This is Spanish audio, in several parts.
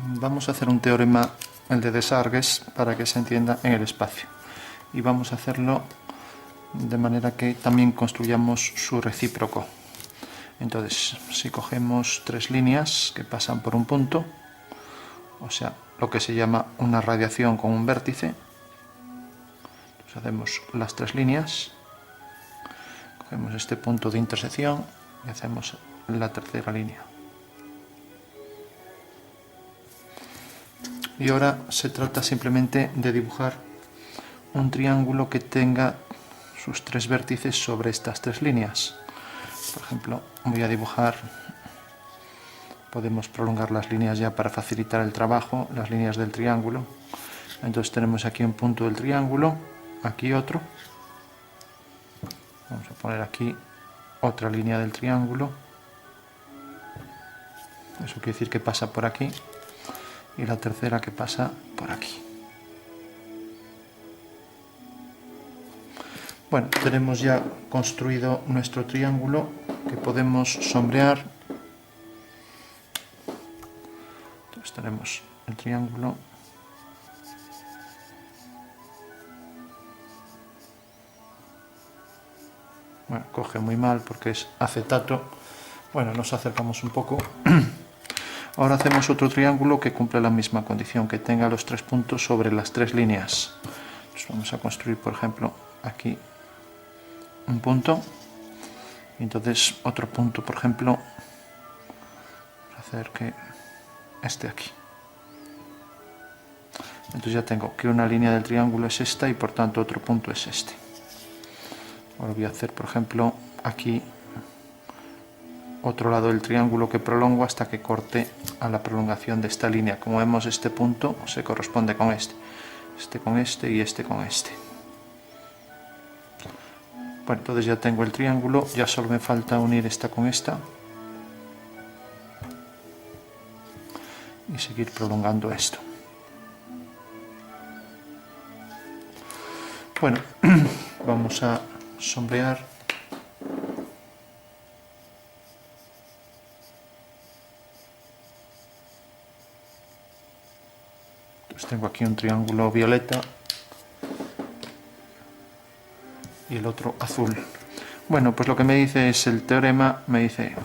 Vamos a hacer un teorema, el de Desargues, para que se entienda en el espacio. Y vamos a hacerlo de manera que también construyamos su recíproco. Entonces, si cogemos tres líneas que pasan por un punto, o sea, lo que se llama una radiación con un vértice, entonces hacemos las tres líneas, cogemos este punto de intersección y hacemos la tercera línea. Y ahora se trata simplemente de dibujar un triángulo que tenga sus tres vértices sobre estas tres líneas. Por ejemplo, voy a dibujar, podemos prolongar las líneas ya para facilitar el trabajo, las líneas del triángulo. Entonces tenemos aquí un punto del triángulo, aquí otro. Vamos a poner aquí otra línea del triángulo. Eso quiere decir que pasa por aquí. Y la tercera que pasa por aquí. Bueno, tenemos ya construido nuestro triángulo que podemos sombrear. Entonces tenemos el triángulo. Bueno, coge muy mal porque es acetato. Bueno, nos acercamos un poco. Ahora hacemos otro triángulo que cumple la misma condición, que tenga los tres puntos sobre las tres líneas. Entonces vamos a construir, por ejemplo, aquí un punto, y entonces otro punto, por ejemplo, vamos a hacer que esté aquí. Entonces ya tengo que una línea del triángulo es esta y por tanto otro punto es este. Ahora voy a hacer, por ejemplo, aquí otro lado del triángulo que prolongo hasta que corte a la prolongación de esta línea. Como vemos, este punto se corresponde con este con este y este con este. Bueno, entonces ya tengo el triángulo, ya solo me falta unir esta con esta y seguir prolongando esto. Bueno, vamos a sombrear. Tengo aquí un triángulo violeta y el otro azul. Bueno, pues lo que me dice es el teorema, me dice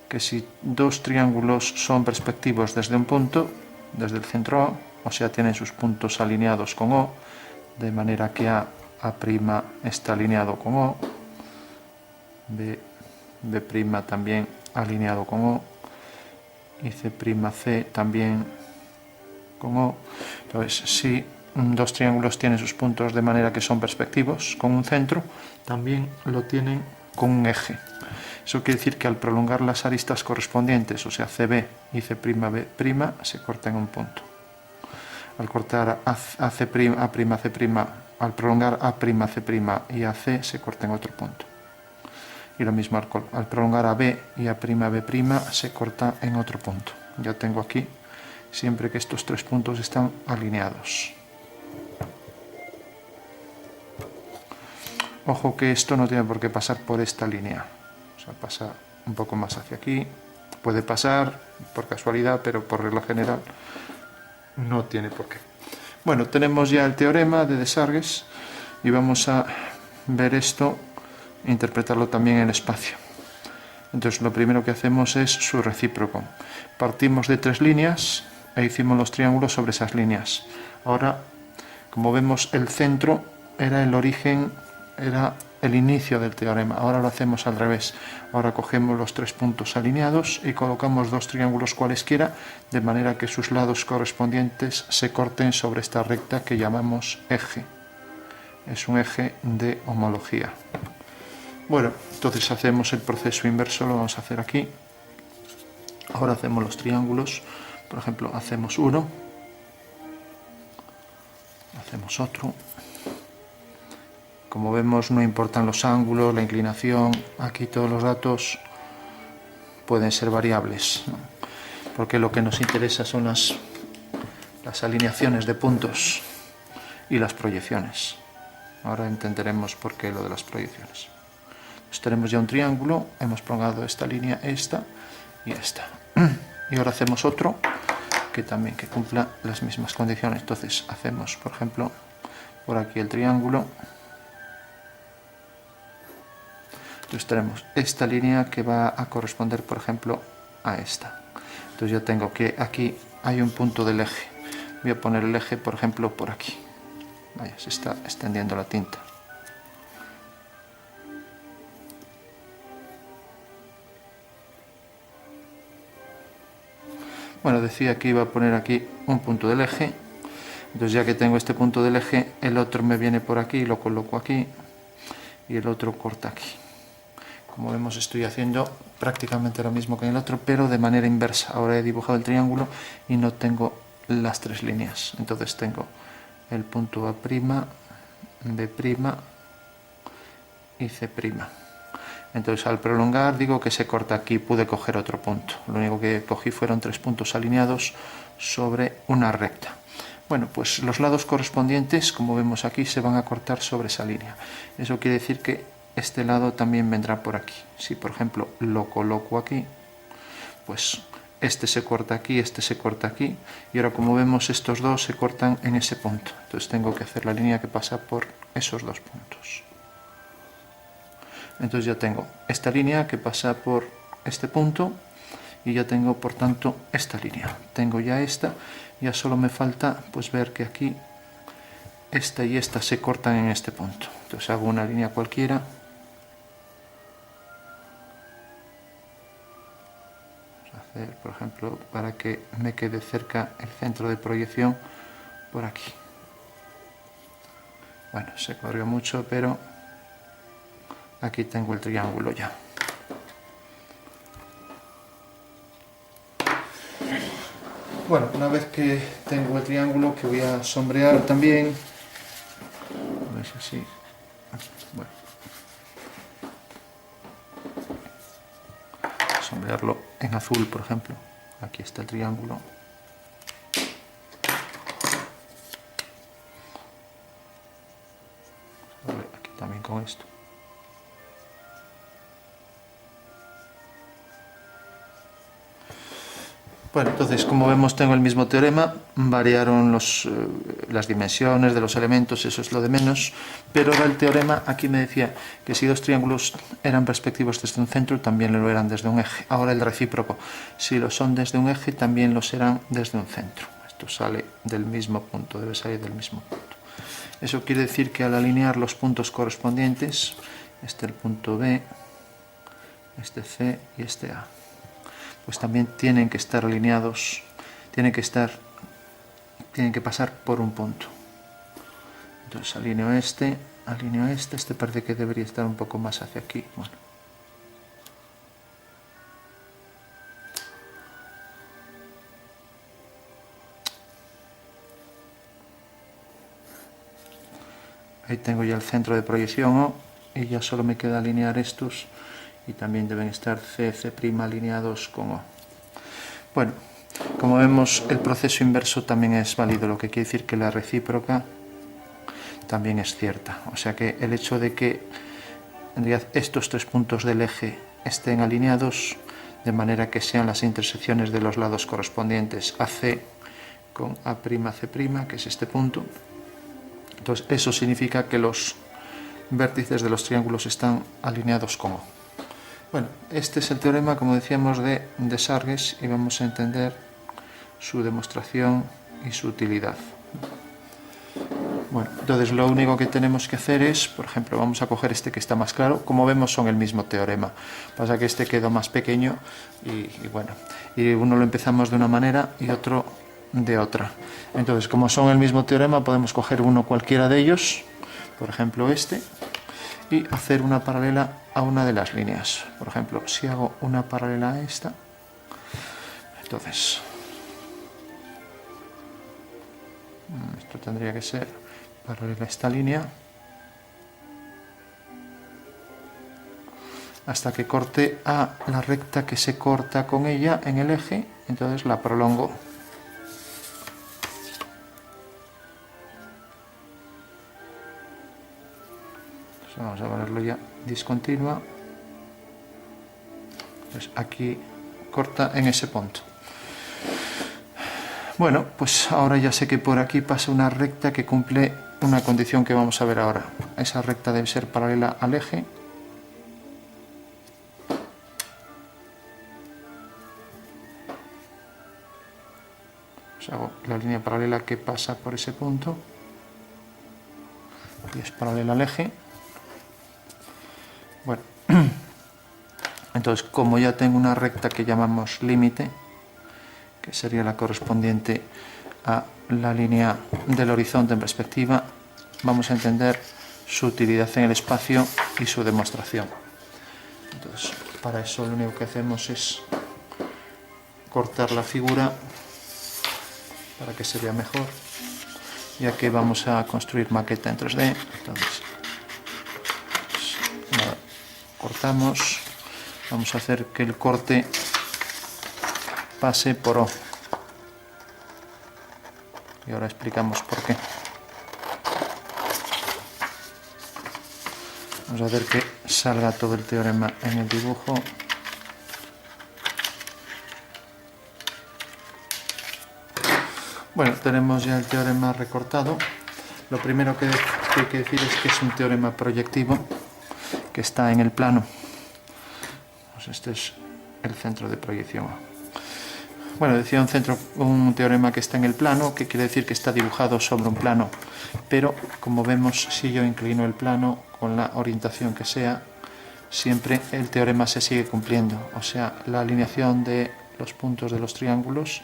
que si dos triángulos son perspectivos desde un punto, desde el centro A, o sea, tienen sus puntos alineados con O, de manera que A' está alineado con O, B' también alineado con O, y C'C también con O. Entonces, si dos triángulos tienen sus puntos de manera que son perspectivos con un centro, también lo tienen con un eje. Eso quiere decir que al prolongar las aristas correspondientes, o sea, CB y C'B', se cortan en un punto. Al cortar A'C', al prolongar A'C' y AC se corta en otro punto. Y lo mismo al prolongar AB y A'B' se corta en otro punto. Ya tengo aquí siempre que estos tres puntos están alineados. Ojo que esto no tiene por qué pasar por esta línea, o sea, pasa un poco más hacia aquí, puede pasar por casualidad, pero por regla general no tiene por qué. Bueno, tenemos ya el teorema de Desargues y vamos a ver esto e interpretarlo también en el espacio. Entonces lo primero que hacemos es su recíproco. Partimos de tres líneas e hicimos los triángulos sobre esas líneas. Ahora, como vemos, el centro era el origen, era el inicio del teorema. Ahora lo hacemos al revés. Ahora cogemos los tres puntos alineados y colocamos dos triángulos cualesquiera, de manera que sus lados correspondientes se corten sobre esta recta que llamamos eje. Es un eje de homología. Bueno, entonces hacemos el proceso inverso, lo vamos a hacer aquí. Ahora hacemos los triángulos. Por ejemplo, hacemos uno, hacemos otro. Como vemos, no importan los ángulos, la inclinación, aquí todos los datos pueden ser variables, ¿no? Porque lo que nos interesa son las alineaciones de puntos y las proyecciones. Ahora entenderemos por qué lo de las proyecciones. Entonces, tenemos ya un triángulo, hemos prolongado esta línea, esta y esta. Y ahora hacemos otro que también que cumpla las mismas condiciones. Entonces hacemos, por ejemplo, por aquí el triángulo. Entonces tenemos esta línea que va a corresponder, por ejemplo, a esta. Entonces yo tengo que aquí hay un punto del eje. Voy a poner el eje, por ejemplo, por aquí. Vaya, se está extendiendo la tinta. Bueno, decía que iba a poner aquí un punto del eje. Entonces ya que tengo este punto del eje, el otro me viene por aquí, lo coloco aquí y el otro corta aquí. Como vemos, estoy haciendo prácticamente lo mismo que en el otro, pero de manera inversa. Ahora he dibujado el triángulo y no tengo las tres líneas. Entonces tengo el punto A', B' y C'. Entonces al prolongar digo que se corta aquí, pude coger otro punto. Lo único que cogí fueron 3 puntos alineados sobre una recta. Bueno, pues los lados correspondientes, como vemos aquí, se van a cortar sobre esa línea. Eso quiere decir que este lado también vendrá por aquí. Si por ejemplo lo coloco aquí, pues este se corta aquí, este se corta aquí, y ahora como vemos estos dos se cortan en ese punto. Entonces tengo que hacer la línea que pasa por esos dos puntos. Entonces ya tengo esta línea que pasa por este punto y ya tengo por tanto esta línea. Tengo ya esta, ya solo me falta pues ver que aquí esta y esta se cortan en este punto. Entonces hago una línea cualquiera. Vamos a hacer, por ejemplo, para que me quede cerca el centro de proyección por aquí. Bueno, se corrió mucho, pero aquí tengo el triángulo ya. Bueno, una vez que tengo el triángulo, que voy a sombrear también, a ver si así, bueno, sombrearlo en azul, por ejemplo. Aquí está el triángulo. Aquí también con esto. Bueno, entonces, como vemos, tengo el mismo teorema, variaron las dimensiones de los elementos, eso es lo de menos, pero ahora el teorema aquí me decía que si dos triángulos eran perspectivos desde un centro, también lo eran desde un eje. Ahora el recíproco, si lo son desde un eje, también lo serán desde un centro. Esto sale del mismo punto, debe salir del mismo punto. Eso quiere decir que al alinear los puntos correspondientes, este el punto B, este C y este A, pues también tienen que estar alineados, tienen que pasar por un punto. Entonces alineo este, este parece que debería estar un poco más hacia aquí. Bueno. Ahí tengo ya el centro de proyección O y ya solo me queda alinear estos y también deben estar C, C' alineados con O. Bueno, como vemos, el proceso inverso también es válido, lo que quiere decir que la recíproca también es cierta. O sea que el hecho de que estos 3 puntos del eje estén alineados de manera que sean las intersecciones de los lados correspondientes AC con A'C', que es este punto. Entonces eso significa que los vértices de los triángulos están alineados con O. Bueno, este es el teorema, como decíamos, de Desargues y vamos a entender su demostración y su utilidad. Bueno, entonces lo único que tenemos que hacer es, por ejemplo, vamos a coger este que está más claro. Como vemos, son el mismo teorema. Pasa que este quedó más pequeño y bueno, y uno lo empezamos de una manera y otro de otra. Entonces, como son el mismo teorema, podemos coger uno cualquiera de ellos, por ejemplo este, y hacer una paralela a una de las líneas. Por ejemplo, si hago una paralela a esta, entonces esto tendría que ser paralela a esta línea hasta que corte a la recta que se corta con ella en el eje, entonces la prolongo. Vamos a ponerlo ya discontinua. Pues aquí corta en ese punto. Bueno, pues ahora ya sé que por aquí pasa una recta que cumple una condición que vamos a ver ahora. Esa recta debe ser paralela al eje. Pues hago la línea paralela que pasa por ese punto y es paralela al eje. Bueno, entonces como ya tengo una recta que llamamos límite, que sería la correspondiente a la línea del horizonte en perspectiva, vamos a entender su utilidad en el espacio y su demostración. Entonces, para eso lo único que hacemos es cortar la figura para que se vea mejor, ya que vamos a construir maqueta en 3D. Entonces, pues, nada, cortamos, vamos a hacer que el corte pase por O. Y ahora explicamos por qué. Vamos a hacer que salga todo el teorema en el dibujo. Bueno, tenemos ya el teorema recortado. Lo primero que hay que decir es que es un teorema proyectivo que está en el plano. Pues este es el centro de proyección. Bueno, decía un teorema que está en el plano, que quiere decir que está dibujado sobre un plano, pero como vemos, si yo inclino el plano con la orientación que sea, siempre el teorema se sigue cumpliendo, o sea, la alineación de los puntos de los triángulos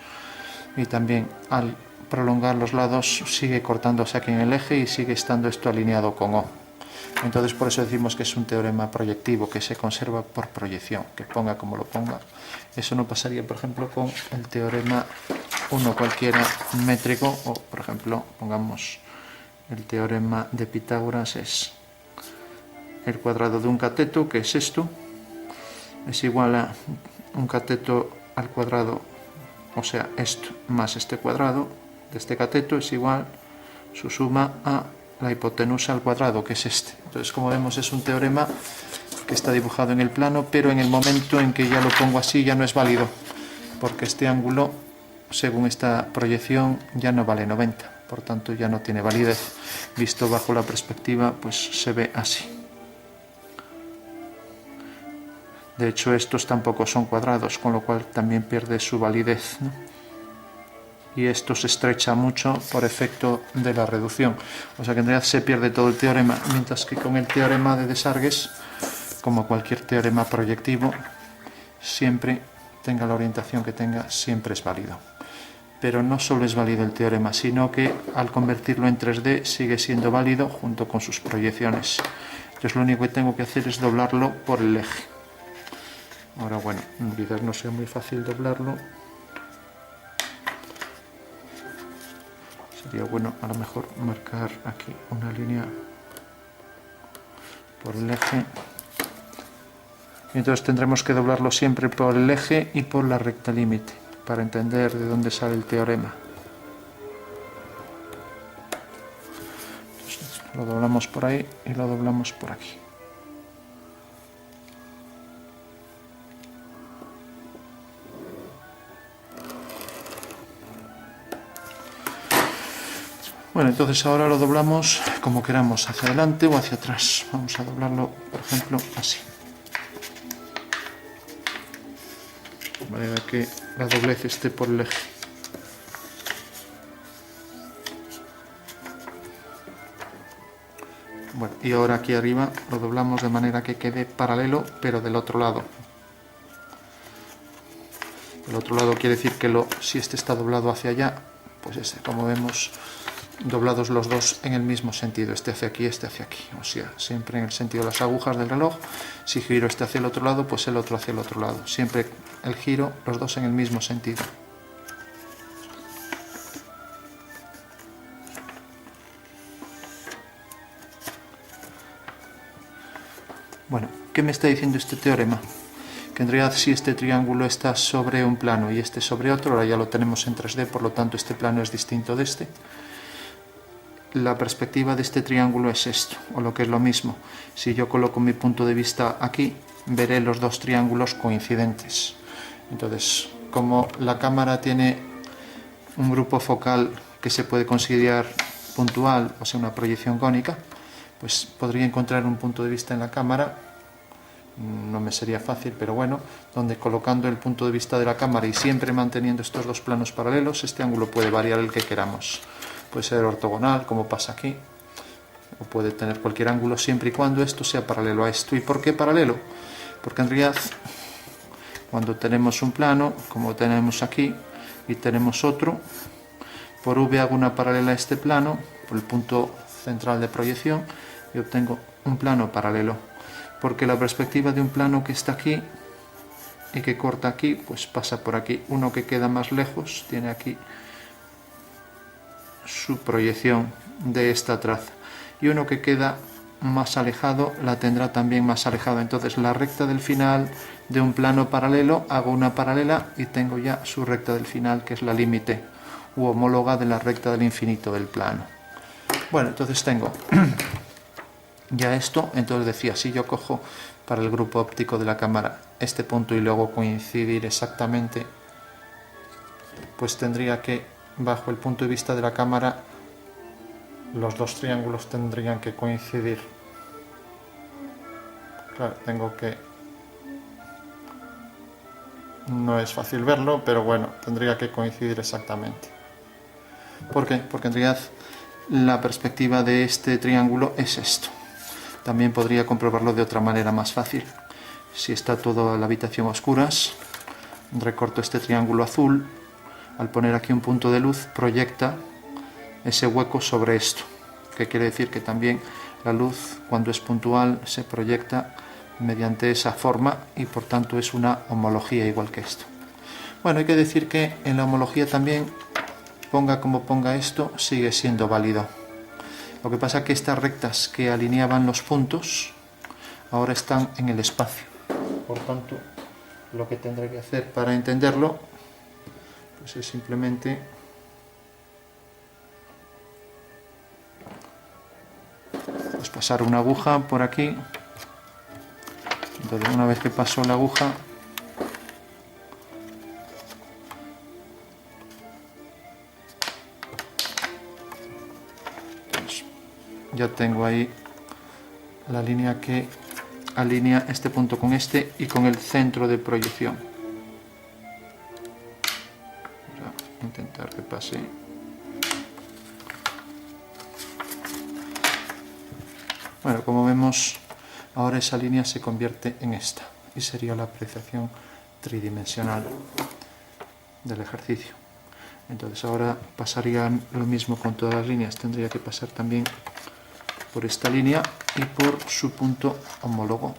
y también al prolongar los lados sigue cortándose aquí en el eje y sigue estando esto alineado con O. Entonces por eso decimos que es un teorema proyectivo, que se conserva por proyección, que ponga como lo ponga. Eso no pasaría, por ejemplo, con el teorema 1 cualquiera métrico, o por ejemplo, pongamos el teorema de Pitágoras, es el cuadrado de un cateto, que es esto, es igual a un cateto al cuadrado, o sea, esto más este cuadrado de este cateto es igual su suma a la hipotenusa al cuadrado, que es este. Entonces, como vemos, es un teorema que está dibujado en el plano, pero en el momento en que ya lo pongo así ya no es válido, porque este ángulo, según esta proyección, ya no vale 90, por tanto ya no tiene validez. Visto bajo la perspectiva, pues se ve así. De hecho, estos tampoco son cuadrados, con lo cual también pierde su validez, ¿no? Y esto se estrecha mucho por efecto de la reducción, o sea que en realidad se pierde todo el teorema, mientras que con el teorema de Desargues, como cualquier teorema proyectivo, siempre tenga la orientación que tenga, siempre es válido. Pero no solo es válido el teorema, sino que al convertirlo en 3D sigue siendo válido junto con sus proyecciones. Entonces lo único que tengo que hacer es doblarlo por el eje. Ahora bueno, quizás no sea muy fácil doblarlo. Sería bueno a lo mejor marcar aquí una línea por el eje. Y entonces tendremos que doblarlo siempre por el eje y por la recta límite para entender de dónde sale el teorema. Entonces, lo doblamos por ahí y lo doblamos por aquí. Bueno, entonces ahora lo doblamos como queramos, hacia adelante o hacia atrás. Vamos a doblarlo, por ejemplo, así. De manera que la doblez esté por el eje. Bueno, y ahora aquí arriba lo doblamos de manera que quede paralelo, pero del otro lado. El otro lado quiere decir que si este está doblado hacia allá, pues este, como vemos, doblados los dos en el mismo sentido, este hacia aquí, este hacia aquí, o sea, siempre en el sentido de las agujas del reloj. Si giro este hacia el otro lado, pues el otro hacia el otro lado, siempre el giro, los dos en el mismo sentido. Bueno, ¿qué me está diciendo este teorema? Que en realidad si este triángulo está sobre un plano y este sobre otro, ahora ya lo tenemos en 3D, por lo tanto este plano es distinto de este. La perspectiva de este triángulo es esto, o lo que es lo mismo. Si yo coloco mi punto de vista aquí, veré los dos triángulos coincidentes. Entonces, como la cámara tiene un grupo focal que se puede considerar puntual, o sea, una proyección cónica, pues podría encontrar un punto de vista en la cámara, no me sería fácil, pero bueno, donde colocando el punto de vista de la cámara y siempre manteniendo estos dos planos paralelos, este ángulo puede variar el que queramos. Puede ser ortogonal, como pasa aquí, o puede tener cualquier ángulo siempre y cuando esto sea paralelo a esto. ¿Y por qué paralelo? Porque en realidad, cuando tenemos un plano, como tenemos aquí, y tenemos otro, por V hago una paralela a este plano, por el punto central de proyección, y obtengo un plano paralelo. Porque la perspectiva de un plano que está aquí y que corta aquí, pues pasa por aquí. Uno que queda más lejos tiene aquí su proyección de esta traza, y uno que queda más alejado la tendrá también más alejado. Entonces la recta del final de un plano paralelo, hago una paralela y tengo ya su recta del final, que es la límite u homóloga de la recta del infinito del plano. Bueno, entonces tengo ya esto. Entonces decía, si yo cojo para el grupo óptico de la cámara este punto y luego coincidir exactamente, pues tendría que, bajo el punto de vista de la cámara, los dos triángulos tendrían que coincidir. Claro, tengo que... no es fácil verlo, pero bueno, tendría que coincidir exactamente. ¿Por qué? Porque en realidad la perspectiva de este triángulo es esto. También podría comprobarlo de otra manera más fácil. Si está toda la habitación a oscuras, recorto este triángulo azul, al poner aquí un punto de luz proyecta ese hueco sobre esto, que quiere decir que también la luz, cuando es puntual, se proyecta mediante esa forma y por tanto es una homología igual que esto. Bueno, hay que decir que en la homología también, ponga como ponga esto, sigue siendo válido. Lo que pasa es que estas rectas que alineaban los puntos ahora están en el espacio. Por tanto, lo que tendré que hacer para entenderlo, pues es simplemente pasar una aguja por aquí. Entonces, una vez que paso la aguja, pues ya tengo ahí la línea que alinea este punto con este y con el centro de proyección. Voy a intentar que pase. Bueno, como vemos, ahora esa línea se convierte en esta y sería la apreciación tridimensional del ejercicio. Entonces ahora pasaría lo mismo con todas las líneas, tendría que pasar también por esta línea y por su punto homólogo.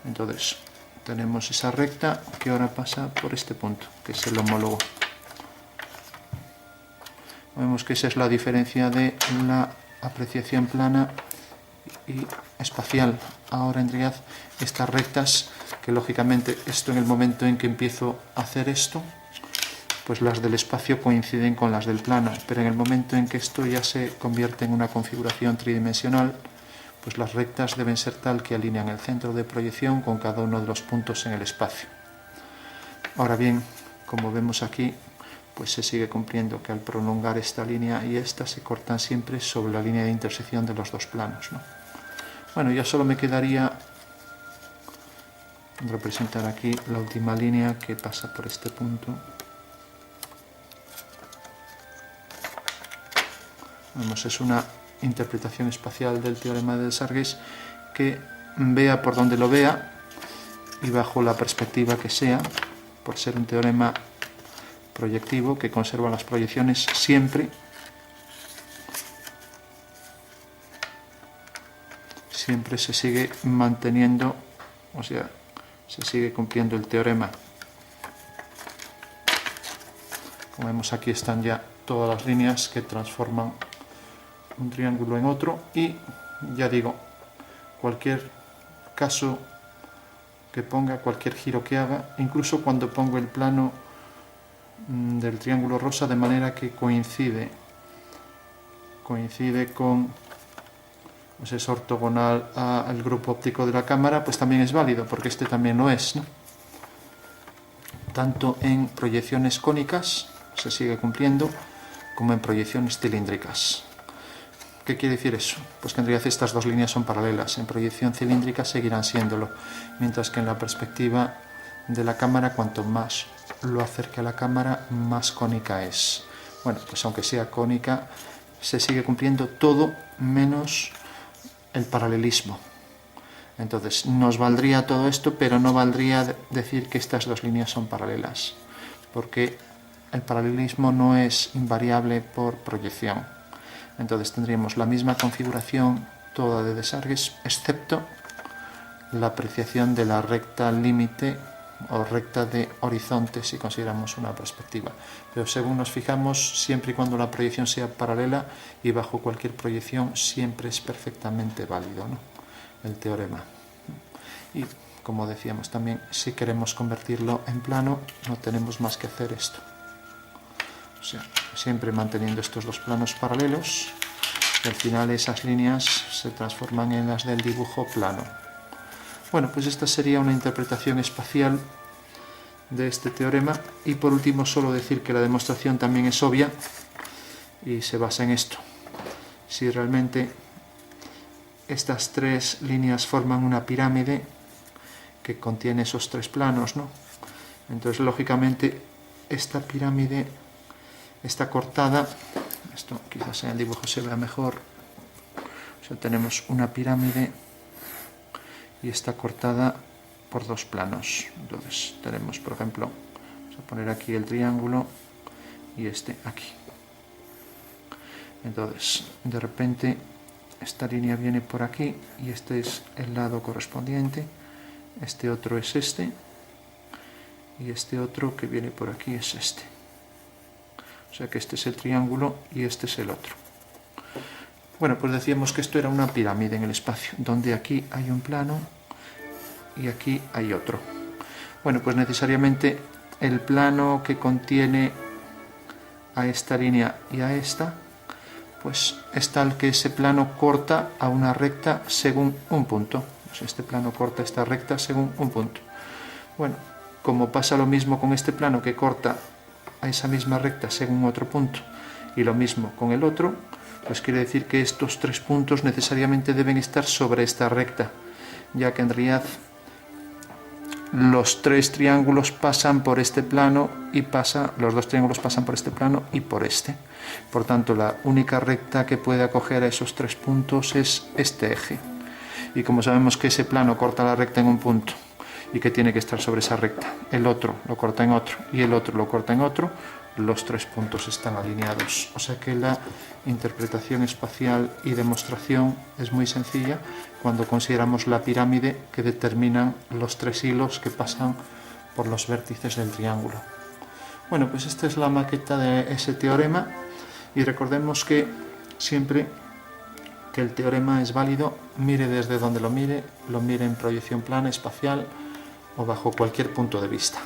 Entonces tenemos esa recta que ahora pasa por este punto, que es el homólogo. Vemos que esa es la diferencia de la apreciación plana y espacial. Ahora en realidad estas rectas, que lógicamente esto en el momento en que empiezo a hacer esto, pues las del espacio coinciden con las del plano, pero en el momento en que esto ya se convierte en una configuración tridimensional, pues las rectas deben ser tal que alinean el centro de proyección con cada uno de los puntos en el espacio. Ahora bien, como vemos aquí, pues se sigue cumpliendo que al prolongar esta línea y esta se cortan siempre sobre la línea de intersección de los dos planos, ¿no? Bueno, ya solo me quedaría representar aquí la última línea que pasa por este punto. Vemos, es una interpretación espacial del teorema de Desargues que, vea por donde lo vea y bajo la perspectiva que sea, por ser un teorema proyectivo que conserva las proyecciones siempre se sigue manteniendo, o sea, se sigue cumpliendo el teorema. Como vemos, aquí están ya todas las líneas que transforman un triángulo en otro, y ya digo, cualquier caso que ponga, cualquier giro que haga, incluso cuando pongo el plano del triángulo rosa de manera que coincide con, pues es ortogonal al grupo óptico de la cámara, pues también es válido, porque este también lo es, ¿no? Tanto en proyecciones cónicas se sigue cumpliendo como en proyecciones cilíndricas. ¿Qué quiere decir eso? Pues que en realidad estas dos líneas son paralelas. En proyección cilíndrica seguirán siéndolo, mientras que en la perspectiva de la cámara, cuanto más lo acerque a la cámara, más cónica es. Bueno, pues aunque sea cónica, se sigue cumpliendo todo menos el paralelismo. Entonces, nos valdría todo esto, pero no valdría decir que estas dos líneas son paralelas, porque el paralelismo no es invariable por proyección. Entonces tendríamos la misma configuración toda de desargues, excepto la apreciación de la recta límite o recta de horizonte si consideramos una perspectiva. Pero según nos fijamos, siempre y cuando la proyección sea paralela y bajo cualquier proyección, siempre es perfectamente válido, ¿no?, el teorema. Y como decíamos también, si queremos convertirlo en plano, no tenemos más que hacer esto. O sea, siempre manteniendo estos dos planos paralelos, y al final esas líneas se transforman en las del dibujo plano. Bueno, pues esta sería una interpretación espacial de este teorema. Y por último, solo decir que la demostración también es obvia y se basa en esto. Si realmente estas tres líneas forman una pirámide que contiene esos tres planos, ¿no?, entonces lógicamente esta pirámide está cortada. Esto quizás en el dibujo se vea mejor. O sea, tenemos una pirámide y está cortada por dos planos. Entonces tenemos, por ejemplo, vamos a poner aquí el triángulo y este aquí. Entonces, de repente, esta línea viene por aquí y este es el lado correspondiente. Este otro es este. Y este otro que viene por aquí es este. O sea que este es el triángulo y este es el otro. Bueno, pues decíamos que esto era una pirámide en el espacio, donde aquí hay un plano y aquí hay otro. Bueno, pues necesariamente el plano que contiene a esta línea y a esta, pues es tal que ese plano corta a una recta según un punto. Pues este plano corta esta recta según un punto. Bueno, como pasa lo mismo con este plano que corta a esa misma recta según otro punto, y lo mismo con el otro, pues quiere decir que estos tres puntos necesariamente deben estar sobre esta recta, ya que en realidad los tres triángulos pasan por este plano y los dos triángulos pasan por este plano y por este. Por tanto, la única recta que puede acoger a esos tres puntos es este eje. Y como sabemos que ese plano corta la recta en un punto y que tiene que estar sobre esa recta, el otro lo corta en otro y el otro lo corta en otro, los tres puntos están alineados. O sea que la interpretación espacial y demostración es muy sencilla cuando consideramos la pirámide que determinan los tres hilos que pasan por los vértices del triángulo. Bueno, pues esta es la maqueta de ese teorema, y recordemos que siempre que el teorema es válido, mire desde donde lo mire en proyección plana, espacial o bajo cualquier punto de vista.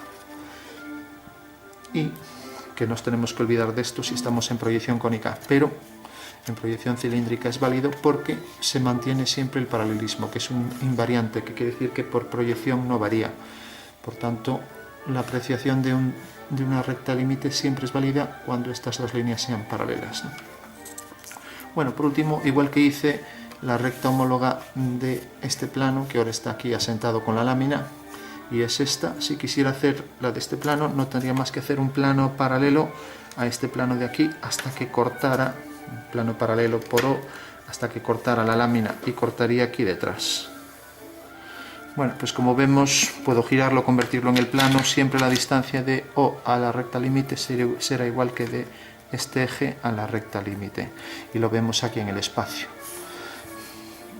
Y que nos tenemos que olvidar de esto si estamos en proyección cónica, pero en proyección cilíndrica es válido porque se mantiene siempre el paralelismo, que es un invariante, que quiere decir que por proyección no varía. Por tanto, la apreciación de una recta límite siempre es válida cuando estas dos líneas sean paralelas, ¿no? Bueno, por último, igual que hice la recta homóloga de este plano, que ahora está aquí asentado con la lámina, y es esta, si quisiera hacer la de este plano, no tendría más que hacer un plano paralelo a este plano de aquí hasta que cortara, un plano paralelo por O, hasta que cortara la lámina y cortaría aquí detrás. Bueno, pues como vemos, puedo girarlo, convertirlo en el plano, siempre la distancia de O a la recta límite será igual que de este eje a la recta límite, y lo vemos aquí en el espacio.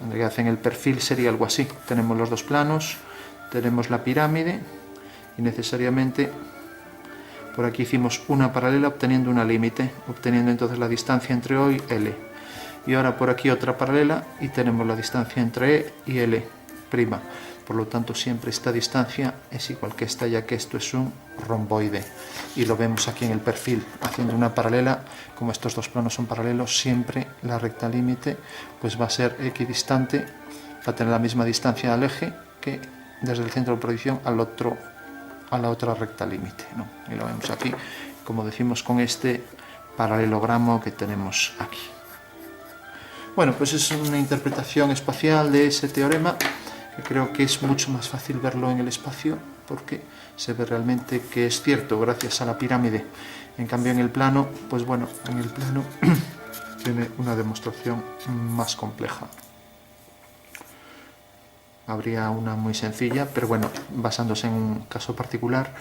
En realidad en el perfil sería algo así, tenemos los dos planos, tenemos la pirámide y necesariamente por aquí hicimos una paralela obteniendo una límite, obteniendo entonces la distancia entre O y L, y ahora por aquí otra paralela y tenemos la distancia entre E y L'. Por lo tanto, siempre esta distancia es igual que esta, ya que esto es un romboide. Y lo vemos aquí en el perfil, haciendo una paralela. Como estos dos planos son paralelos, siempre la recta límite pues va a ser equidistante, va a tener la misma distancia al eje que desde el centro de proyección a la otra recta límite, ¿no? Y lo vemos aquí como decimos con este paralelogramo que tenemos aquí. Bueno, pues es una interpretación espacial de ese teorema, que creo que es mucho más fácil verlo en el espacio porque se ve realmente que es cierto gracias a la pirámide. En cambio en el plano, pues bueno, en el plano tiene una demostración más compleja. Habría una muy sencilla, pero bueno, basándose en un caso particular,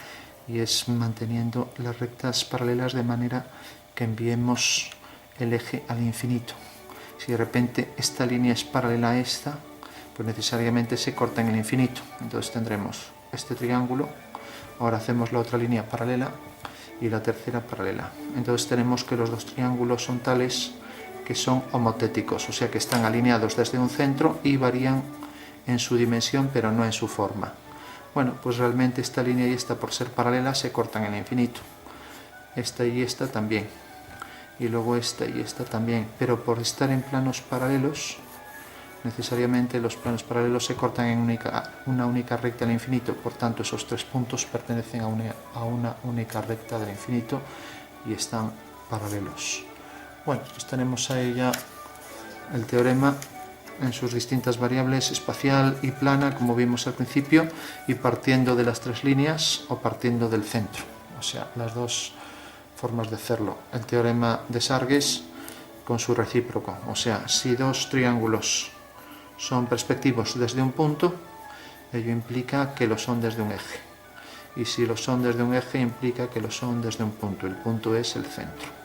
y es manteniendo las rectas paralelas de manera que enviemos el eje al infinito. Si de repente esta línea es paralela a esta, pues necesariamente se corta en el infinito. Entonces tendremos este triángulo, ahora hacemos la otra línea paralela y la tercera paralela. Entonces tenemos que los dos triángulos son tales que son homotéticos, o sea que están alineados desde un centro y varían en su dimensión pero no en su forma. Bueno, pues realmente esta línea y esta, por ser paralelas, se cortan en el infinito. Esta y esta también. Y luego esta y esta también. Pero por estar en planos paralelos, necesariamente los planos paralelos se cortan en una única recta del infinito. Por tanto, esos tres puntos pertenecen a una única recta del infinito y están paralelos. Bueno, pues tenemos ahí ya el teorema en sus distintas variables, espacial y plana, como vimos al principio, y partiendo de las tres líneas o partiendo del centro. O sea, las dos formas de hacerlo. El teorema de Sargues con su recíproco. O sea, si dos triángulos son perspectivos desde un punto, ello implica que lo son desde un eje. Y si lo son desde un eje, implica que lo son desde un punto. El punto es el centro.